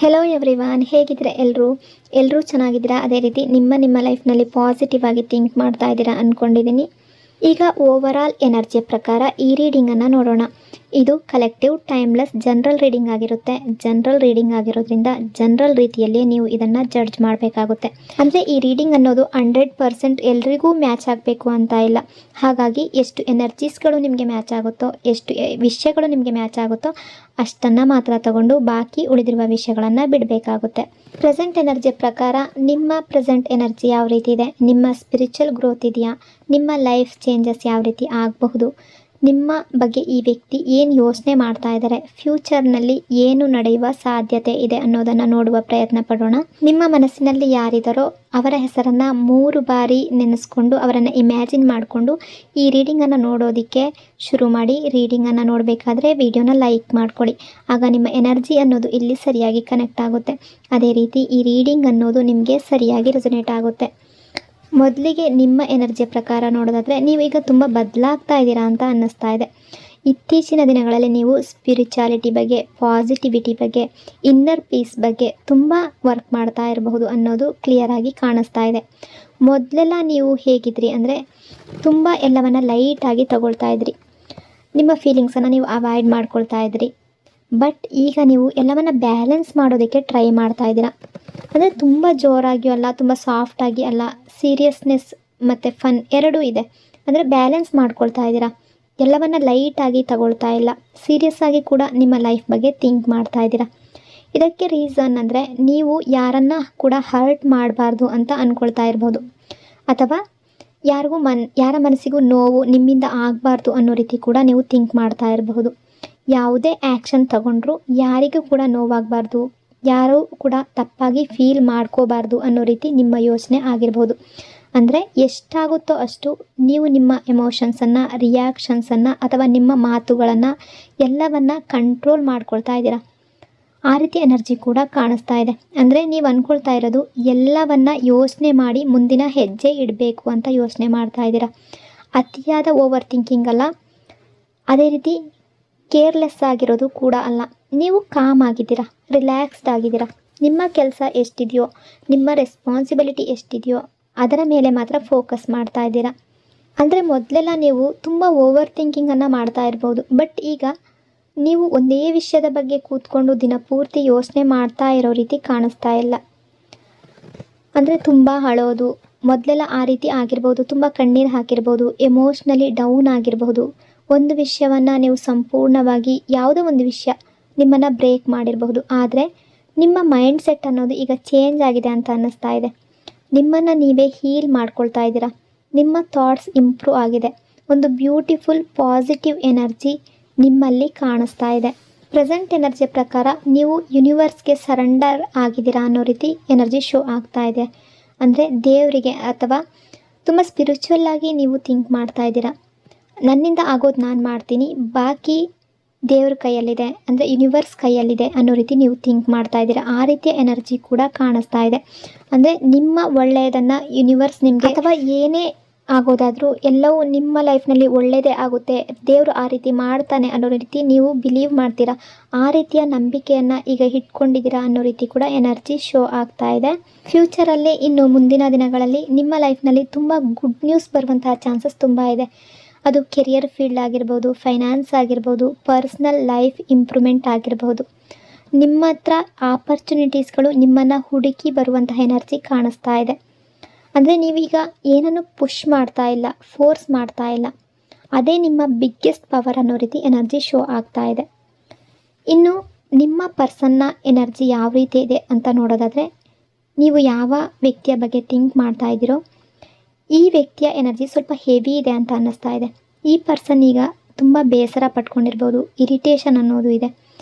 Hello everyone, ಹೇಗಿದ್ದೀರಾ ಎಲ್ಲರೂ ಚೆನ್ನಾಗಿದ್ದೀರಾ? ಅದೇ ರೀತಿ ನಿಮ್ಮ ಲೈಫ್ನಲ್ಲಿ ಪಾಸಿಟಿವ್ ಆಗಿ ಥಿಂಕ್ ಮಾಡ್ತಾ ಇದ್ದೀರಾ ಅಂದ್ಕೊಂಡಿದ್ದೀನಿ. ಈಗ ಓವರಾಲ್ ಎನರ್ಜಿ ಪ್ರಕಾರ ಈ ರೀಡಿಂಗನ್ನು ನೋಡೋಣ. ಇದು ಕಲೆಕ್ಟಿವ್ ಟೈಮ್ಲೆಸ್ ಜನರಲ್ ರೀಡಿಂಗ್ ಆಗಿರುತ್ತೆ. ಜನರಲ್ ರೀಡಿಂಗ್ ಆಗಿರೋದ್ರಿಂದ ಜನರಲ್ ರೀತಿಯಲ್ಲಿ ನೀವು ಇದನ್ನು ಜಡ್ಜ್ ಮಾಡಬೇಕಾಗುತ್ತೆ. ಅಂದರೆ ಈ ರೀಡಿಂಗ್ ಅನ್ನೋದು 100% ಎಲ್ರಿಗೂ ಮ್ಯಾಚ್ ಆಗಬೇಕು ಅಂತ ಇಲ್ಲ. ಹಾಗಾಗಿ ಎಷ್ಟು ಎನರ್ಜೀಸ್ಗಳು ನಿಮಗೆ ಮ್ಯಾಚ್ ಆಗುತ್ತೋ, ಎಷ್ಟು ವಿಷಯಗಳು ನಿಮಗೆ ಮ್ಯಾಚ್ ಆಗುತ್ತೋ ಅಷ್ಟನ್ನು ಮಾತ್ರ ತಗೊಂಡು ಬಾಕಿ ಉಳಿದಿರುವ ವಿಷಯಗಳನ್ನು ಬಿಡಬೇಕಾಗುತ್ತೆ. ಪ್ರೆಸೆಂಟ್ ಎನರ್ಜಿ ಪ್ರಕಾರ ನಿಮ್ಮ ಪ್ರೆಸೆಂಟ್ ಎನರ್ಜಿ ಯಾವ ರೀತಿ ಇದೆ, ನಿಮ್ಮ ಸ್ಪಿರಿಚುವಲ್ ಗ್ರೋತ್ ಇದೆಯಾ, ನಿಮ್ಮ ಲೈಫ್ ಚೇಂಜಸ್ ಯಾವ ರೀತಿ ಆಗಬಹುದು, ನಿಮ್ಮ ಬಗ್ಗೆ ಈ ವ್ಯಕ್ತಿ ಏನು ಯೋಚನೆ ಮಾಡ್ತಾ ಇದ್ದಾರೆ, ಫ್ಯೂಚರ್ನಲ್ಲಿ ಏನು ನಡೆಯುವ ಸಾಧ್ಯತೆ ಇದೆ ಅನ್ನೋದನ್ನು ನೋಡುವ ಪ್ರಯತ್ನ ಪಡೋಣ. ನಿಮ್ಮ ಮನಸ್ಸಿನಲ್ಲಿ ಯಾರಿದ್ದಾರೋ ಅವರ ಹೆಸರನ್ನು 3 ಬಾರಿ ನೆನೆಸ್ಕೊಂಡು ಅವರನ್ನು ಇಮ್ಯಾಜಿನ್ ಮಾಡಿಕೊಂಡು ಈ ರೀಡಿಂಗನ್ನು ನೋಡೋದಕ್ಕೆ ಶುರು ಮಾಡಿ. ರೀಡಿಂಗನ್ನು ನೋಡಬೇಕಾದ್ರೆ ವಿಡಿಯೋನ ಲೈಕ್ ಮಾಡ್ಕೊಳ್ಳಿ. ಆಗ ನಿಮ್ಮ ಎನರ್ಜಿ ಅನ್ನೋದು ಇಲ್ಲಿ ಸರಿಯಾಗಿ ಕನೆಕ್ಟ್ ಆಗುತ್ತೆ. ಅದೇ ರೀತಿ ಈ ರೀಡಿಂಗ್ ಅನ್ನೋದು ನಿಮಗೆ ಸರಿಯಾಗಿ ರೆಸೊನೇಟ್ ಆಗುತ್ತೆ. ಮೊದಲಿಗೆ ನಿಮ್ಮ ಎನರ್ಜಿ ಪ್ರಕಾರ ನೋಡೋದಾದರೆ ನೀವು ಈಗ ತುಂಬ ಬದಲಾಗ್ತಾ ಇದ್ದೀರಾ ಅಂತ ಅನ್ನಿಸ್ತಾ ಇದೆ. ಇತ್ತೀಚಿನ ದಿನಗಳಲ್ಲಿ ನೀವು ಸ್ಪಿರಿಚುಯಾಲಿಟಿ ಬಗ್ಗೆ, ಪಾಸಿಟಿವಿಟಿ ಬಗ್ಗೆ, ಇನ್ನರ್ ಪೀಸ್ ಬಗ್ಗೆ ತುಂಬ ವರ್ಕ್ ಮಾಡ್ತಾ ಇರಬಹುದು ಅನ್ನೋದು ಕ್ಲಿಯರ್ ಆಗಿ ಕಾಣಿಸ್ತಾ ಇದೆ. ಮೊದಲೆಲ್ಲ ನೀವು ಹೇಗಿದ್ರಿ ಅಂದರೆ ತುಂಬ ಎಲ್ಲವನ್ನು ಲೈಟಾಗಿ ತಗೊಳ್ತಾ ಇದ್ರಿ. ನಿಮ್ಮ ಫೀಲಿಂಗ್ಸನ್ನು ನೀವು ಅವಾಯ್ಡ್ ಮಾಡ್ಕೊಳ್ತಾ ಇದ್ರಿ. ಬಟ್ ಈಗ ನೀವು ಎಲ್ಲವನ್ನು ಬ್ಯಾಲೆನ್ಸ್ ಮಾಡೋದಕ್ಕೆ ಟ್ರೈ ಮಾಡ್ತಾ ಇದ್ದೀರಾ. ಅಂದರೆ ತುಂಬ ಜೋರಾಗಿಯೂ ಅಲ್ಲ, ತುಂಬ ಸಾಫ್ಟಾಗಿ ಅಲ್ಲ, ಸೀರಿಯಸ್ನೆಸ್ ಮತ್ತು ಫನ್ ಎರಡೂ ಇದೆ. ಅಂದರೆ ಬ್ಯಾಲೆನ್ಸ್ ಮಾಡ್ಕೊಳ್ತಾ ಇದ್ದೀರಾ. ಎಲ್ಲವನ್ನು ಲೈಟಾಗಿ ತಗೊಳ್ತಾ ಇಲ್ಲ, ಸೀರಿಯಸ್ ಆಗಿ ಕೂಡ ನಿಮ್ಮ ಲೈಫ್ ಬಗ್ಗೆ ಥಿಂಕ್ ಮಾಡ್ತಾ ಇದ್ದೀರಾ. ಇದಕ್ಕೆ ರೀಸನ್ ಅಂದರೆ ನೀವು ಯಾರನ್ನು ಕೂಡ ಹರ್ಟ್ ಮಾಡಬಾರ್ದು ಅಂತ ಅಂದ್ಕೊಳ್ತಾ ಇರ್ಬೋದು, ಅಥವಾ ಯಾರ ಮನಸ್ಸಿಗೂ ನೋವು ನಿಮ್ಮಿಂದ ಆಗಬಾರ್ದು ಅನ್ನೋ ರೀತಿ ಕೂಡ ನೀವು ಥಿಂಕ್ ಮಾಡ್ತಾ ಇರಬಹುದು. ಯಾವುದೇ ಆ್ಯಕ್ಷನ್ ತಗೊಂಡ್ರೂ ಯಾರಿಗೂ ಕೂಡ ನೋವಾಗಬಾರ್ದು, ಯಾರೂ ಕೂಡ ತಪ್ಪಾಗಿ ಫೀಲ್ ಮಾಡ್ಕೋಬಾರ್ದು ಅನ್ನೋ ರೀತಿ ನಿಮ್ಮ ಯೋಚನೆ ಆಗಿರ್ಬೋದು. ಅಂದರೆ ಎಷ್ಟಾಗುತ್ತೋ ಅಷ್ಟು ನೀವು ನಿಮ್ಮ ಎಮೋಷನ್ಸನ್ನು, ರಿಯಾಕ್ಷನ್ಸನ್ನು ಅಥವಾ ನಿಮ್ಮ ಮಾತುಗಳನ್ನು ಎಲ್ಲವನ್ನು ಕಂಟ್ರೋಲ್ ಮಾಡ್ಕೊಳ್ತಾ ಇದ್ದೀರಾ. ಆ ರೀತಿ ಎನರ್ಜಿ ಕೂಡ ಕಾಣಿಸ್ತಾ ಇದೆ. ಅಂದರೆ ನೀವು ಅಂದ್ಕೊಳ್ತಾ ಇರೋದು ಎಲ್ಲವನ್ನು ಯೋಚನೆ ಮಾಡಿ ಮುಂದಿನ ಹೆಜ್ಜೆ ಇಡಬೇಕು ಅಂತ ಯೋಚನೆ ಮಾಡ್ತಾ ಇದ್ದೀರಾ. ಅತಿಯಾದ ಓವರ್ ಥಿಂಕಿಂಗ್ ಅಲ್ಲ, ಅದೇ ರೀತಿ ಕೇರ್ಲೆಸ್ ಆಗಿರೋದು ಕೂಡ ಅಲ್ಲ. ನೀವು ಕಾಮ್ ಆಗಿದ್ದೀರಾ, ರಿಲ್ಯಾಕ್ಸ್ಡ್ ಆಗಿದ್ದೀರಾ. ನಿಮ್ಮ ಕೆಲಸ ಎಷ್ಟಿದೆಯೋ, ನಿಮ್ಮ ರೆಸ್ಪಾನ್ಸಿಬಿಲಿಟಿ ಎಷ್ಟಿದೆಯೋ ಅದರ ಮೇಲೆ ಮಾತ್ರ ಫೋಕಸ್ ಮಾಡ್ತಾ ಇದ್ದೀರಾ. ಅಂದರೆ ಮೊದಲೆಲ್ಲ ನೀವು ತುಂಬ ಓವರ್ ಥಿಂಕಿಂಗನ್ನು ಮಾಡ್ತಾ ಇರ್ಬೋದು. ಬಟ್ ಈಗ ನೀವು ಒಂದೇ ವಿಷಯದ ಬಗ್ಗೆ ಕೂತ್ಕೊಂಡು ದಿನಪೂರ್ತಿ ಯೋಚನೆ ಮಾಡ್ತಾ ಇರೋ ರೀತಿ ಕಾಣಿಸ್ತಾ ಇಲ್ಲ. ಅಂದರೆ ತುಂಬ ಅಳೋದು, ಮೊದಲೆಲ್ಲ ಆ ರೀತಿ ಆಗಿರ್ಬೋದು. ತುಂಬ ಕಣ್ಣೀರು ಹಾಕಿರ್ಬೋದು, ಎಮೋಷ್ನಲಿ ಡೌನ್ ಆಗಿರಬಹುದು. ಒಂದು ವಿಷಯವನ್ನು ನೀವು ಸಂಪೂರ್ಣವಾಗಿ, ಯಾವುದೋ ಒಂದು ವಿಷಯ ನಿಮ್ಮನ್ನು ಬ್ರೇಕ್ ಮಾಡಿರಬಹುದು. ಆದರೆ ನಿಮ್ಮ ಮೈಂಡ್ ಸೆಟ್ ಅನ್ನೋದು ಈಗ ಚೇಂಜ್ ಆಗಿದೆ ಅಂತ ಅನ್ನಿಸ್ತಾ ಇದೆ. ನಿಮ್ಮನ್ನು ನೀವೇ ಹೀಲ್ ಮಾಡ್ಕೊಳ್ತಾ ಇದ್ದೀರಾ. ನಿಮ್ಮ ಥಾಟ್ಸ್ ಇಂಪ್ರೂವ್ ಆಗಿದೆ. ಒಂದು ಬ್ಯೂಟಿಫುಲ್ ಪಾಸಿಟಿವ್ ಎನರ್ಜಿ ನಿಮ್ಮಲ್ಲಿ ಕಾಣಿಸ್ತಾ ಇದೆ. ಪ್ರೆಸೆಂಟ್ ಎನರ್ಜಿ ಪ್ರಕಾರ ನೀವು ಯೂನಿವರ್ಸ್ಗೆ ಸರೆಂಡರ್ ಆಗಿದ್ದೀರಾ ಅನ್ನೋ ರೀತಿ ಎನರ್ಜಿ ಶೋ ಆಗ್ತಾ ಇದೆ. ಅಂದರೆ ದೇವರಿಗೆ ಅಥವಾ ತುಂಬ ಸ್ಪಿರಿಚುವಲ್ ಆಗಿ ನೀವು ಥಿಂಕ್ ಮಾಡ್ತಾ ಇದ್ದೀರಾ. ನನ್ನಿಂದ ಆಗೋದು ನಾನು ಮಾಡ್ತೀನಿ, ಬಾಕಿ ದೇವ್ರ ಕೈಯಲ್ಲಿದೆ, ಅಂದರೆ ಯೂನಿವರ್ಸ್ ಕೈಯಲ್ಲಿದೆ ಅನ್ನೋ ರೀತಿ ನೀವು ಥಿಂಕ್ ಮಾಡ್ತಾ ಇದ್ದೀರಾ. ಆ ರೀತಿಯ ಎನರ್ಜಿ ಕೂಡ ಕಾಣಿಸ್ತಾ ಇದೆ. ಅಂದರೆ ನಿಮ್ಮ ಒಳ್ಳೆಯದನ್ನು ಯೂನಿವರ್ಸ್ ನಿಮಗೆ, ಅಥವಾ ಏನೇ ಆಗೋದಾದರೂ ಎಲ್ಲವೂ ನಿಮ್ಮ ಲೈಫ್ನಲ್ಲಿ ಒಳ್ಳೆಯದೇ ಆಗುತ್ತೆ, ದೇವರು ಆ ರೀತಿ ಮಾಡ್ತಾನೆ ಅನ್ನೋ ರೀತಿ ನೀವು ಬಿಲೀವ್ ಮಾಡ್ತೀರಾ. ಆ ರೀತಿಯ ನಂಬಿಕೆಯನ್ನು ಈಗ ಇಟ್ಕೊಂಡಿದ್ದೀರಾ ಅನ್ನೋ ರೀತಿ ಕೂಡ ಎನರ್ಜಿ ಶೋ ಆಗ್ತಾ ಇದೆ. ಫ್ಯೂಚರಲ್ಲಿ, ಇನ್ನು ಮುಂದಿನ ದಿನಗಳಲ್ಲಿ ನಿಮ್ಮ ಲೈಫ್ನಲ್ಲಿ ತುಂಬ ಗುಡ್ ನ್ಯೂಸ್ ಬರುವಂತಹ ಚಾನ್ಸಸ್ ತುಂಬ ಇದೆ. ಅದು ಕೆರಿಯರ್ ಫೀಲ್ಡ್ ಆಗಿರ್ಬೋದು, ಫೈನಾನ್ಸ್ ಆಗಿರ್ಬೋದು, ಪರ್ಸ್ನಲ್ ಲೈಫ್ ಇಂಪ್ರೂವ್ಮೆಂಟ್ ಆಗಿರ್ಬೋದು. ನಿಮ್ಮ ಹತ್ರ ಆಪರ್ಚುನಿಟೀಸ್ಗಳು ನಿಮ್ಮನ್ನು ಹುಡುಕಿ ಬರುವಂತಹ ಎನರ್ಜಿ ಕಾಣಿಸ್ತಾ ಇದೆ. ಅಂದರೆ ನೀವೀಗ ಏನನ್ನು ಪುಷ್ ಮಾಡ್ತಾ ಇಲ್ಲ, ಫೋರ್ಸ್ ಮಾಡ್ತಾ ಇಲ್ಲ. ಅದೇ ನಿಮ್ಮ ಬಿಗ್ಗೆಸ್ಟ್ ಪವರ್ ಅನ್ನೋ ರೀತಿ ಎನರ್ಜಿ ಶೋ ಆಗ್ತಾ ಇದೆ. ಇನ್ನು ನಿಮ್ಮ ಪರ್ಸನ್ನ ಎನರ್ಜಿ ಯಾವ ರೀತಿ ಇದೆ ಅಂತ ನೋಡೋದಾದರೆ, ನೀವು ಯಾವ ವ್ಯಕ್ತಿಯ ಬಗ್ಗೆ ಥಿಂಕ್ ಮಾಡ್ತಾ ಇದ್ದೀರೋ ಈ ವ್ಯಕ್ತಿಯ ಎನರ್ಜಿ ಸ್ವಲ್ಪ ಹೆವಿ ಇದೆ ಅಂತ ಅನ್ನಿಸ್ತಾ ಇದೆ. ಈ ಪರ್ಸನ್ ಈಗ ತುಂಬ ಬೇಸರ ಪಟ್ಕೊಂಡಿರ್ಬೋದು, ಇರಿಟೇಷನ್ ಅನ್ನೋದು ಇದೆ.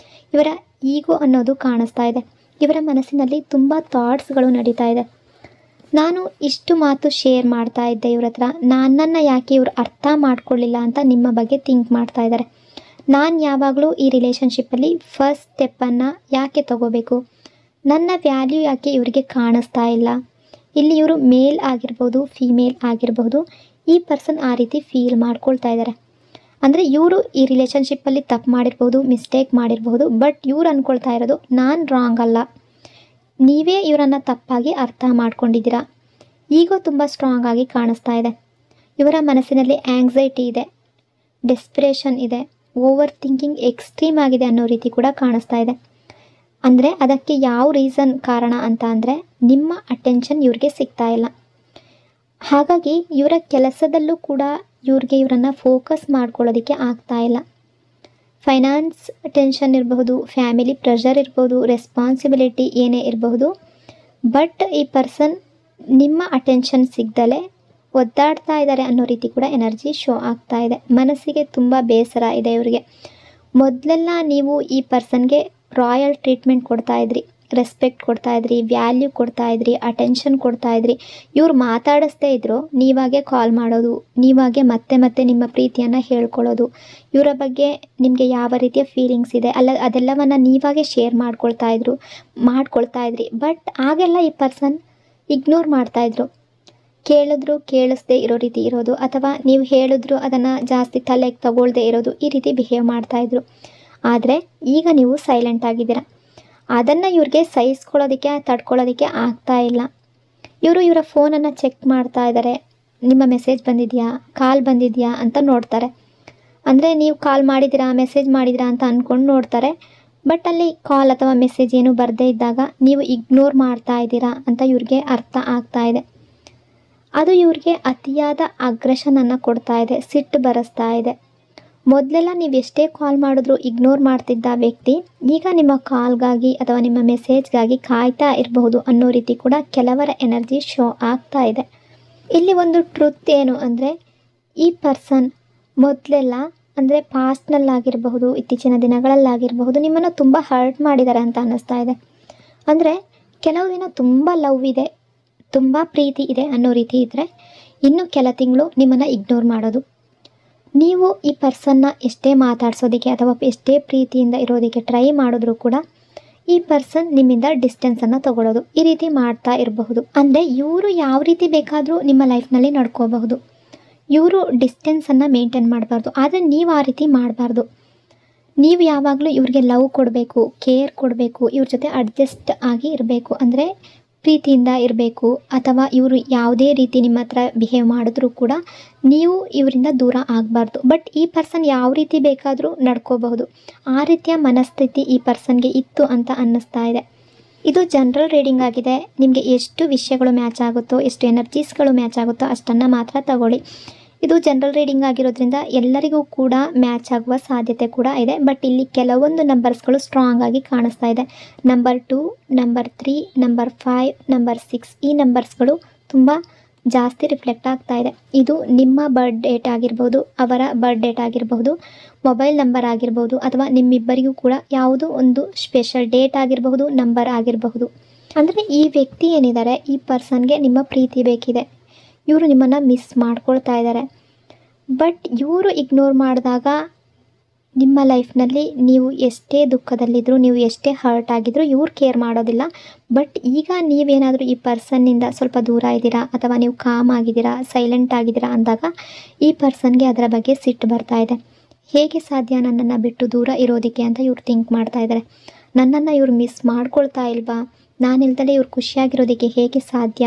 ಇವರ ಈಗೋ ಅನ್ನೋದು ಕಾಣಿಸ್ತಾ ಇದೆ. ಇವರ ಮನಸ್ಸಿನಲ್ಲಿ ತುಂಬ ಥಾಟ್ಸ್ಗಳು ನಡೀತಾ ಇದೆ. ನಾನು ಇಷ್ಟು ಮಾತು ಶೇರ್ ಮಾಡ್ತಾ ಇದ್ದೆ ಇವ್ರ ಹತ್ರ, ನನ್ನನ್ನು ಯಾಕೆ ಇವರು ಅರ್ಥ ಮಾಡ್ಕೊಳ್ಳಿಲ್ಲ ಅಂತ ನಿಮ್ಮ ಬಗ್ಗೆ ಥಿಂಕ್ ಮಾಡ್ತಾ ಇದ್ದಾರೆ. ನಾನು ಯಾವಾಗಲೂ ಈ ರಿಲೇಷನ್ಶಿಪ್ಪಲ್ಲಿ ಫಸ್ಟ್ ಸ್ಟೆಪ್ಪನ್ನು ಯಾಕೆ ತಗೋಬೇಕು, ನನ್ನ ವ್ಯಾಲ್ಯೂ ಯಾಕೆ ಇವರಿಗೆ ಕಾಣಿಸ್ತಾ ಇಲ್ಲ. ಇಲ್ಲಿ ಇವರು ಮೇಲ್ ಆಗಿರ್ಬೋದು, ಫೀಮೇಲ್ ಆಗಿರಬಹುದು. ಈ ಪರ್ಸನ್ ಆ ರೀತಿ ಫೀಲ್ ಮಾಡ್ಕೊಳ್ತಾ ಇದ್ದಾರೆ. ಅಂದರೆ ಇವರು ಈ ರಿಲೇಷನ್ಶಿಪ್ಪಲ್ಲಿ ತಪ್ಪು ಮಾಡಿರ್ಬೋದು, ಮಿಸ್ಟೇಕ್ ಮಾಡಿರ್ಬೋದು. ಬಟ್ ಇವ್ರು ಅಂದ್ಕೊಳ್ತಾ ಇರೋದು ನಾನು ರಾಂಗ್ ಅಲ್ಲ, ನೀವೇ ಇವರನ್ನು ತಪ್ಪಾಗಿ ಅರ್ಥ ಮಾಡ್ಕೊಂಡಿದ್ದೀರಾ. ಈಗೋ ತುಂಬ ಸ್ಟ್ರಾಂಗ್ ಆಗಿ ಕಾಣಿಸ್ತಾ ಇದೆ. ಇವರ ಮನಸ್ಸಿನಲ್ಲಿ ಆಂಗ್ಸೈಟಿ ಇದೆ, ಡೆಸ್ಪಿರೇಷನ್ ಇದೆ, ಓವರ್ ಥಿಂಕಿಂಗ್ ಎಕ್ಸ್ಟ್ರೀಮ್ ಆಗಿದೆ ಅನ್ನೋ ರೀತಿ ಕೂಡ ಕಾಣಿಸ್ತಾ ಇದೆ. ಅಂದರೆ ಅದಕ್ಕೆ ಯಾವ ರೀಸನ್ ಕಾರಣ ಅಂತ ಅಂದರೆ ನಿಮ್ಮ ಅಟೆನ್ಷನ್ ಇವ್ರಿಗೆ ಸಿಗ್ತಾ ಇಲ್ಲ. ಹಾಗಾಗಿ ಇವರ ಕೆಲಸದಲ್ಲೂ ಕೂಡ ಇವರನ್ನು ಫೋಕಸ್ ಮಾಡ್ಕೊಳ್ಳೋದಕ್ಕೆ ಆಗ್ತಾ ಇಲ್ಲ. ಫೈನಾನ್ಸ್ ಟೆನ್ಷನ್ ಇರಬಹುದು, ಫ್ಯಾಮಿಲಿ ಪ್ರೆಷರ್ ಇರ್ಬೋದು, ರೆಸ್ಪಾನ್ಸಿಬಿಲಿಟಿ ಏನೇ ಇರಬಹುದು. ಬಟ್ ಈ ಪರ್ಸನ್ ನಿಮ್ಮ ಅಟೆನ್ಷನ್ ಸಿಗ್ದಲೇ ಒದ್ದಾಡ್ತಾ ಇದ್ದಾರೆ ಅನ್ನೋ ರೀತಿ ಕೂಡ ಎನರ್ಜಿ ಶೋ ಆಗ್ತಾ ಇದೆ. ಮನಸ್ಸಿಗೆ ತುಂಬ ಬೇಸರ ಇದೆ ಇವರಿಗೆ. ಮೊದಲೆಲ್ಲ ನೀವು ಈ ಪರ್ಸನ್ಗೆ ರಾಯಲ್ ಟ್ರೀಟ್ಮೆಂಟ್ ಕೊಡ್ತಾಯಿದ್ರಿ, ರೆಸ್ಪೆಕ್ಟ್ ಕೊಡ್ತಾಯಿದ್ರಿ, ವ್ಯಾಲ್ಯೂ ಕೊಡ್ತಾಯಿದ್ರಿ, ಅಟೆನ್ಷನ್ ಕೊಡ್ತಾಯಿದ್ರಿ. ಇವ್ರು ಮಾತಾಡಿಸ್ದೇ ಇದ್ರು ನೀವಾಗೆ ಕಾಲ್ ಮಾಡೋದು, ನೀವಾಗೆ ಮತ್ತೆ ಮತ್ತೆ ನಿಮ್ಮ ಪ್ರೀತಿಯನ್ನು ಹೇಳ್ಕೊಳ್ಳೋದು, ಇವರ ಬಗ್ಗೆ ನಿಮಗೆ ಯಾವ ರೀತಿಯ ಫೀಲಿಂಗ್ಸ್ ಇದೆ ಅದೆಲ್ಲವನ್ನು ನೀವಾಗೆ ಶೇರ್ ಮಾಡ್ಕೊಳ್ತಾಯಿದ್ರಿ. ಬಟ್ ಆಗೆಲ್ಲ ಈ ಪರ್ಸನ್ ಇಗ್ನೋರ್ ಮಾಡ್ತಾಯಿದ್ರು. ಕೇಳಿದ್ರು ಕೇಳಿಸ್ದೇ ಇರೋ ರೀತಿ ಇರೋದು, ಅಥವಾ ನೀವು ಹೇಳಿದ್ರು ಅದನ್ನು ಜಾಸ್ತಿ ತಲೆಗೆ ತಗೊಳ್ದೇ ಇರೋದು, ಈ ರೀತಿ ಬಿಹೇವ್ ಮಾಡ್ತಾಯಿದ್ರು. ಆದರೆ ಈಗ ನೀವು ಸೈಲೆಂಟ್ ಆಗಿದ್ದೀರ. ಅದನ್ನು ಇವ್ರಿಗೆ ಸಹಿಸ್ಕೊಳ್ಳೋದಕ್ಕೆ ತಡ್ಕೊಳ್ಳೋದಕ್ಕೆ ಆಗ್ತಾ ಇಲ್ಲ. ಇವರ ಫೋನನ್ನು ಚೆಕ್ ಮಾಡ್ತಾ ಇದ್ದಾರೆ. ನಿಮ್ಮ ಮೆಸೇಜ್ ಬಂದಿದೆಯಾ, ಕಾಲ್ ಬಂದಿದೆಯಾ ಅಂತ ನೋಡ್ತಾರೆ. ಅಂದರೆ ನೀವು ಕಾಲ್ ಮಾಡಿದ್ದೀರಾ, ಮೆಸೇಜ್ ಮಾಡಿದ್ದೀರಾ ಅಂತ ಅಂದ್ಕೊಂಡು ನೋಡ್ತಾರೆ. ಬಟ್ ಅಲ್ಲಿ ಕಾಲ್ ಅಥವಾ ಮೆಸೇಜ್ ಏನು ಬರದೇ ಇದ್ದಾಗ ನೀವು ಇಗ್ನೋರ್ ಮಾಡ್ತಾ ಇದ್ದೀರಾ ಅಂತ ಇವ್ರಿಗೆ ಅರ್ಥ ಆಗ್ತಾ ಇದೆ. ಅದು ಇವ್ರಿಗೆ ಅತಿಯಾದ ಅಗ್ರೆಷನನ್ನು ಕೊಡ್ತಾ ಇದೆ, ಸಿಟ್ಟು ಬರೆಸ್ತಾ ಇದೆ. ಮೊದಲೆಲ್ಲ ನೀವು ಎಷ್ಟೇ ಕಾಲ್ ಮಾಡಿದ್ರೂ ಇಗ್ನೋರ್ ಮಾಡ್ತಿದ್ದ ವ್ಯಕ್ತಿ ಈಗ ನಿಮ್ಮ ಕಾಲ್ಗಾಗಿ ಅಥವಾ ನಿಮ್ಮ ಮೆಸೇಜ್ಗಾಗಿ ಕಾಯ್ತಾ ಇರಬಹುದು ಅನ್ನೋ ರೀತಿ ಕೂಡ ಕೆಲವರ ಎನರ್ಜಿ ಶೋ ಆಗ್ತಾ ಇದೆ. ಇಲ್ಲಿ ಒಂದು ಟ್ರುತ್ ಏನು ಅಂದರೆ, ಈ ಪರ್ಸನ್ ಮೊದಲೆಲ್ಲ ಅಂದರೆ ಪಾಸ್ಟ್ನಲ್ಲಾಗಿರಬಹುದು, ಇತ್ತೀಚಿನ ದಿನಗಳಲ್ಲಾಗಿರಬಹುದು, ನಿಮ್ಮನ್ನು ತುಂಬ ಹರ್ಟ್ ಮಾಡಿದ್ದಾರೆ ಅಂತ ಅನ್ನಿಸ್ತಾ ಇದೆ. ಅಂದರೆ ಕೆಲವು ದಿನ ತುಂಬ ಲವ್ ಇದೆ, ತುಂಬ ಪ್ರೀತಿ ಇದೆ ಅನ್ನೋ ರೀತಿ ಇದ್ದರೆ, ಇನ್ನು ಕೆಲ ತಿಂಗಳು ನಿಮ್ಮನ್ನು ಇಗ್ನೋರ್ ಮಾಡೋದು. ನೀವು ಈ ಪರ್ಸನ್ನ ಎಷ್ಟೇ ಮಾತಾಡ್ಸೋದಕ್ಕೆ ಅಥವಾ ಎಷ್ಟೇ ಪ್ರೀತಿಯಿಂದ ಇರೋದಕ್ಕೆ ಟ್ರೈ ಮಾಡಿದ್ರೂ ಕೂಡ ಈ ಪರ್ಸನ್ ನಿಮ್ಮಿಂದ ಡಿಸ್ಟೆನ್ಸನ್ನು ತಗೊಳ್ಳೋದು, ಈ ರೀತಿ ಮಾಡ್ತಾ ಇರಬಹುದು. ಅಂದರೆ ಇವರು ಯಾವ ರೀತಿ ಬೇಕಾದರೂ ನಿಮ್ಮ ಲೈಫ್ನಲ್ಲಿ ನಡ್ಕೋಬಹುದು. ಇವರು ಡಿಸ್ಟೆನ್ಸನ್ನು ಮೇಂಟೈನ್ ಮಾಡಬಾರ್ದು, ಆದರೆ ನೀವು ಆ ರೀತಿ ಮಾಡಬಾರ್ದು. ನೀವು ಯಾವಾಗಲೂ ಇವ್ರಿಗೆ ಲವ್ ಕೊಡಬೇಕು, ಕೇರ್ ಕೊಡಬೇಕು, ಇವ್ರ ಜೊತೆ ಅಡ್ಜಸ್ಟ್ ಆಗಿ ಇರಬೇಕು, ಅಂದರೆ ಪ್ರೀತಿಯಿಂದ ಇರಬೇಕು. ಅಥವಾ ಇವರು ಯಾವುದೇ ರೀತಿ ನಿಮ್ಮ ಹತ್ರ ಬಿಹೇವ್ ಮಾಡಿದ್ರೂ ಕೂಡ ನೀವು ಇವರಿಂದ ದೂರ ಆಗಬಾರ್ದು. ಬಟ್ ಈ ಪರ್ಸನ್ ಯಾವ ರೀತಿ ಬೇಕಾದರೂ ನಡ್ಕೋಬಹುದು. ಆ ರೀತಿಯ ಮನಸ್ಥಿತಿ ಈ ಪರ್ಸನ್ಗೆ ಇತ್ತು ಅಂತ ಅನ್ನಿಸ್ತಾ ಇದೆ. ಇದು ಜನರಲ್ ರೀಡಿಂಗ್ ಆಗಿದೆ. ನಿಮಗೆ ಎಷ್ಟು ವಿಷಯಗಳು ಮ್ಯಾಚ್ ಆಗುತ್ತೋ, ಎಷ್ಟು ಎನರ್ಜೀಸ್ಗಳು ಮ್ಯಾಚ್ ಆಗುತ್ತೋ ಅಷ್ಟನ್ನು ಮಾತ್ರ ತಗೊಳ್ಳಿ. ಇದು ಜನರಲ್ ರೀಡಿಂಗ್ ಆಗಿರೋದ್ರಿಂದ ಎಲ್ಲರಿಗೂ ಕೂಡ ಮ್ಯಾಚ್ ಆಗುವ ಸಾಧ್ಯತೆ ಕೂಡ ಇದೆ. ಬಟ್ ಇಲ್ಲಿ ಕೆಲವೊಂದು ನಂಬರ್ಸ್ಗಳು ಸ್ಟ್ರಾಂಗ್ ಆಗಿ ಕಾಣಿಸ್ತಾ ಇದೆ. ನಂಬರ್ 2, ನಂಬರ್ 3, ನಂಬರ್ 5, ನಂಬರ್ 6 ಈ ನಂಬರ್ಸ್ಗಳು ತುಂಬ ಜಾಸ್ತಿ ರಿಫ್ಲೆಕ್ಟ್ ಆಗ್ತಾ ಇದೆ. ಇದು ನಿಮ್ಮ ಬರ್ತ್ ಡೇಟ್ ಆಗಿರ್ಬೋದು, ಅವರ ಬರ್ತ್ ಡೇಟ್ ಆಗಿರಬಹುದು, ಮೊಬೈಲ್ ನಂಬರ್ ಆಗಿರ್ಬೋದು, ಅಥವಾ ನಿಮ್ಮಿಬ್ಬರಿಗೂ ಕೂಡ ಯಾವುದೋ ಒಂದು ಸ್ಪೆಷಲ್ ಡೇಟ್ ಆಗಿರಬಹುದು, ನಂಬರ್ ಆಗಿರಬಹುದು. ಅಂದರೆ ಈ ವ್ಯಕ್ತಿ ಏನಿದ್ದಾರೆ, ಈ ಪರ್ಸನ್ಗೆ ನಿಮ್ಮ ಪ್ರೀತಿ ಬೇಕಿದೆ. ಇವರು ನಿಮ್ಮನ್ನು ಮಿಸ್ ಮಾಡ್ಕೊಳ್ತಾ ಇದ್ದಾರೆ. ಬಟ್ ಇವರು ಇಗ್ನೋರ್ ಮಾಡಿದಾಗ ನಿಮ್ಮ ಲೈಫ್ನಲ್ಲಿ ನೀವು ಎಷ್ಟೇ ದುಃಖದಲ್ಲಿದ್ದರೂ, ನೀವು ಎಷ್ಟೇ ಹರ್ಟ್ ಆಗಿದ್ದರೂ ಇವ್ರು ಕೇರ್ ಮಾಡೋದಿಲ್ಲ. ಬಟ್ ಈಗ ನೀವೇನಾದರೂ ಈ ಪರ್ಸನ್ನಿಂದ ಸ್ವಲ್ಪ ದೂರ ಇದ್ದೀರಾ ಅಥವಾ ನೀವು ಕಾಮ್ ಆಗಿದ್ದೀರಾ, ಸೈಲೆಂಟ್ ಆಗಿದ್ದೀರಾ ಅಂದಾಗ ಈ ಪರ್ಸನ್ಗೆ ಅದರ ಬಗ್ಗೆ ಸಿಟ್ಟು ಬರ್ತಾ ಇದೆ. ಹೇಗೆ ಸಾಧ್ಯ ನನ್ನನ್ನು ಬಿಟ್ಟು ದೂರ ಇರೋದಕ್ಕೆ ಅಂತ ಇವ್ರು ಥಿಂಕ್ ಮಾಡ್ತಾ ಇದ್ದಾರೆ. ನನ್ನನ್ನು ಇವ್ರು ಮಿಸ್ ಮಾಡ್ಕೊಳ್ತಾ ಇಲ್ವಾ, ನಾನಿಲ್ದಲೇ ಇವ್ರು ಖುಷಿಯಾಗಿರೋದಕ್ಕೆ ಹೇಗೆ ಸಾಧ್ಯ?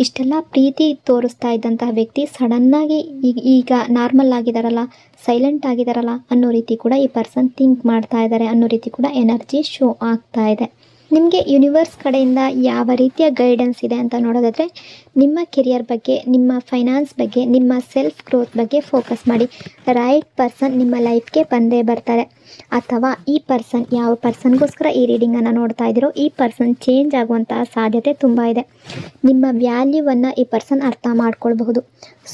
ಇಷ್ಟೆಲ್ಲ ಪ್ರೀತಿ ತೋರಿಸ್ತಾ ಇದ್ದಂತಹ ವ್ಯಕ್ತಿ ಸಡನ್ನಾಗಿ ಈಗ ನಾರ್ಮಲ್ ಆಗಿದ್ದಾರಲ್ಲ, ಸೈಲೆಂಟ್ ಆಗಿದ್ದಾರಲ್ಲ ಅನ್ನೋ ರೀತಿ ಕೂಡ ಈ ಪರ್ಸನ್ ಥಿಂಕ್ ಮಾಡ್ತಾ ಇದ್ದಾರೆ ಅನ್ನೋ ರೀತಿ ಕೂಡ ಎನರ್ಜಿ ಶೋ ಆಗ್ತಾ ಇದೆ. ನಿಮಗೆ ಯೂನಿವರ್ಸ್ ಕಡೆಯಿಂದ ಯಾವ ರೀತಿಯ ಗೈಡೆನ್ಸ್ ಇದೆ ಅಂತ ನೋಡೋದಾದರೆ, ನಿಮ್ಮ ಕೆರಿಯರ್ ಬಗ್ಗೆ, ನಿಮ್ಮ ಫೈನಾನ್ಸ್ ಬಗ್ಗೆ, ನಿಮ್ಮ ಸೆಲ್ಫ್ ಗ್ರೋತ್ ಬಗ್ಗೆ ಫೋಕಸ್ ಮಾಡಿ. ರೈಟ್ ಪರ್ಸನ್ ನಿಮ್ಮ ಲೈಫ್ಗೆ ಬಂದೇ ಬರ್ತಾರೆ. ಅಥವಾ ಈ ಪರ್ಸನ್ ಯಾವ ಪರ್ಸನ್ಗೋಸ್ಕರ ಈ ರೀಡಿಂಗನ್ನು ನೋಡ್ತಾ ಇದ್ದೀರೋ ಈ ಪರ್ಸನ್ ಚೇಂಜ್ ಆಗುವಂತಹ ಸಾಧ್ಯತೆ ತುಂಬ ಇದೆ. ನಿಮ್ಮ ವ್ಯಾಲ್ಯೂವನ್ನು ಈ ಪರ್ಸನ್ ಅರ್ಥ ಮಾಡ್ಕೊಳ್ಬಹುದು.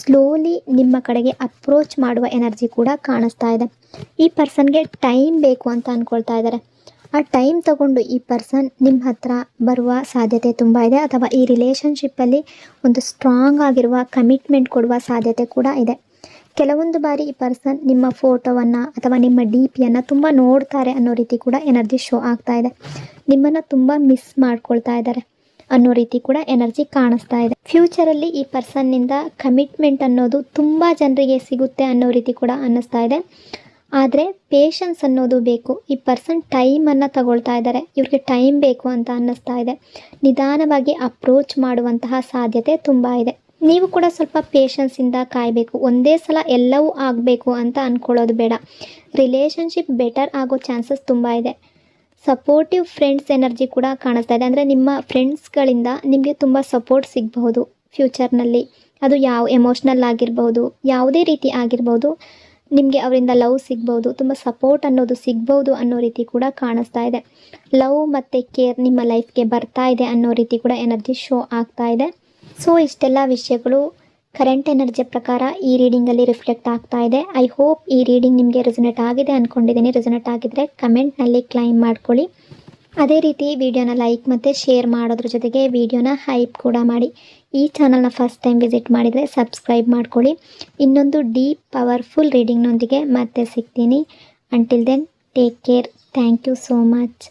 ಸ್ಲೋಲಿ ನಿಮ್ಮ ಕಡೆಗೆ ಅಪ್ರೋಚ್ ಮಾಡುವ ಎನರ್ಜಿ ಕೂಡ ಕಾಣಿಸ್ತಾ ಇದೆ. ಈ ಪರ್ಸನ್ಗೆ ಟೈಮ್ ಬೇಕು ಅಂತ ಅಂದ್ಕೊಳ್ತಾ ಇದ್ದಾರೆ. ಆ ಟೈಮ್ ತಗೊಂಡು ಈ ಪರ್ಸನ್ ನಿಮ್ಮ ಹತ್ರ ಬರುವ ಸಾಧ್ಯತೆ ತುಂಬ ಇದೆ. ಅಥವಾ ಈ ರಿಲೇಷನ್ಶಿಪ್ಪಲ್ಲಿ ಒಂದು ಸ್ಟ್ರಾಂಗ್ ಆಗಿರುವ ಕಮಿಟ್ಮೆಂಟ್ ಕೊಡುವ ಸಾಧ್ಯತೆ ಕೂಡ ಇದೆ. ಕೆಲವೊಂದು ಬಾರಿ ಈ ಪರ್ಸನ್ ನಿಮ್ಮ ಫೋಟೋವನ್ನು ಅಥವಾ ನಿಮ್ಮ DPಯನ್ನು ತುಂಬ ನೋಡ್ತಾರೆ ಅನ್ನೋ ರೀತಿ ಕೂಡ ಎನರ್ಜಿ ಶೋ ಆಗ್ತಾ ಇದೆ. ನಿಮ್ಮನ್ನು ತುಂಬ ಮಿಸ್ ಮಾಡ್ಕೊಳ್ತಾ ಇದ್ದಾರೆ ಅನ್ನೋ ರೀತಿ ಕೂಡ ಎನರ್ಜಿ ಕಾಣಿಸ್ತಾ ಇದೆ. ಫ್ಯೂಚರಲ್ಲಿ ಈ ಪರ್ಸನ್ನಿಂದ ಕಮಿಟ್ಮೆಂಟ್ ಅನ್ನೋದು ತುಂಬ ಜನರಿಗೆ ಸಿಗುತ್ತೆ ಅನ್ನೋ ರೀತಿ ಕೂಡ ಅನ್ನಿಸ್ತಾ ಇದೆ. ಆದರೆ ಪೇಷನ್ಸ್ ಅನ್ನೋದು ಬೇಕು. ಈ ಪರ್ಸನ್ ಟೈಮನ್ನು ತಗೊಳ್ತಾ ಇದ್ದಾರೆ, ಇವ್ರಿಗೆ ಟೈಮ್ ಬೇಕು ಅಂತ ಅನ್ನಿಸ್ತಾ ಇದೆ. ನಿಧಾನವಾಗಿ ಅಪ್ರೋಚ್ ಮಾಡುವಂತಹ ಸಾಧ್ಯತೆ ತುಂಬ ಇದೆ. ನೀವು ಕೂಡ ಸ್ವಲ್ಪ ಪೇಷನ್ಸಿಂದ ಕಾಯಬೇಕು. ಒಂದೇ ಸಲ ಎಲ್ಲವೂ ಆಗಬೇಕು ಅಂತ ಅಂದ್ಕೊಳ್ಳೋದು ಬೇಡ. ರಿಲೇಷನ್ಶಿಪ್ ಬೆಟರ್ ಆಗೋ ಚಾನ್ಸಸ್ ತುಂಬ ಇದೆ. ಸಪೋರ್ಟಿವ್ ಫ್ರೆಂಡ್ಸ್ ಎನರ್ಜಿ ಕೂಡ ಕಾಣಿಸ್ತಾ ಇದೆ. ಅಂದರೆ ನಿಮ್ಮ ಫ್ರೆಂಡ್ಸ್ಗಳಿಂದ ನಿಮಗೆ ತುಂಬ ಸಪೋರ್ಟ್ ಸಿಗಬಹುದು ಫ್ಯೂಚರ್ನಲ್ಲಿ. ಅದು ಯಾವ ಎಮೋಷ್ನಲ್ ಆಗಿರ್ಬೋದು, ಯಾವುದೇ ರೀತಿ ಆಗಿರ್ಬೋದು, ನಿಮಗೆ ಅವರಿಂದ ಲವ್ ಸಿಗ್ಬೋದು, ತುಂಬ ಸಪೋರ್ಟ್ ಅನ್ನೋದು ಸಿಗ್ಬೋದು ಅನ್ನೋ ರೀತಿ ಕೂಡ ಕಾಣಿಸ್ತಾ ಇದೆ. ಲವ್ ಮತ್ತು ಕೇರ್ ನಿಮ್ಮ ಲೈಫ್ಗೆ ಬರ್ತಾ ಇದೆ ಅನ್ನೋ ರೀತಿ ಕೂಡ ಎನರ್ಜಿ ಶೋ ಆಗ್ತಾ ಇದೆ. ಸೊ ಇಷ್ಟೆಲ್ಲ ವಿಷಯಗಳು ಕರೆಂಟ್ ಎನರ್ಜಿ ಪ್ರಕಾರ ಈ ರೀಡಿಂಗಲ್ಲಿ ರಿಫ್ಲೆಕ್ಟ್ ಆಗ್ತಾ ಇದೆ. ಐ ಹೋಪ್ ಈ ರೀಡಿಂಗ್ ನಿಮಗೆ ರೆಸೊನೇಟ್ ಆಗಿದೆ ಅಂದ್ಕೊಂಡಿದ್ದೀನಿ. ರೆಸೊನೇಟ್ ಆಗಿದ್ದರೆ ಕಮೆಂಟ್ನಲ್ಲಿ ಕ್ಲೈಮ್ ಮಾಡ್ಕೊಳ್ಳಿ. ಅದೇ ರೀತಿ ವಿಡಿಯೋನ ಲೈಕ್ ಮತ್ತು ಶೇರ್ ಮಾಡೋದ್ರ ಜೊತೆಗೆ ವಿಡಿಯೋನ ಹೈಪ್ ಕೂಡ ಮಾಡಿ. ಈ ಚಾನಲ್ನ ಫಸ್ಟ್ ಟೈಮ್ ವಿಸಿಟ್ ಮಾಡಿದರೆ ಸಬ್ಸ್ಕ್ರೈಬ್ ಮಾಡ್ಕೊಳ್ಳಿ. ಇನ್ನೊಂದು ಡೀಪ್ ಪವರ್ಫುಲ್ ರೀಡಿಂಗ್ನೊಂದಿಗೆ ಮತ್ತೆ ಸಿಗ್ತೀನಿ. Until then take care. Thank you so much.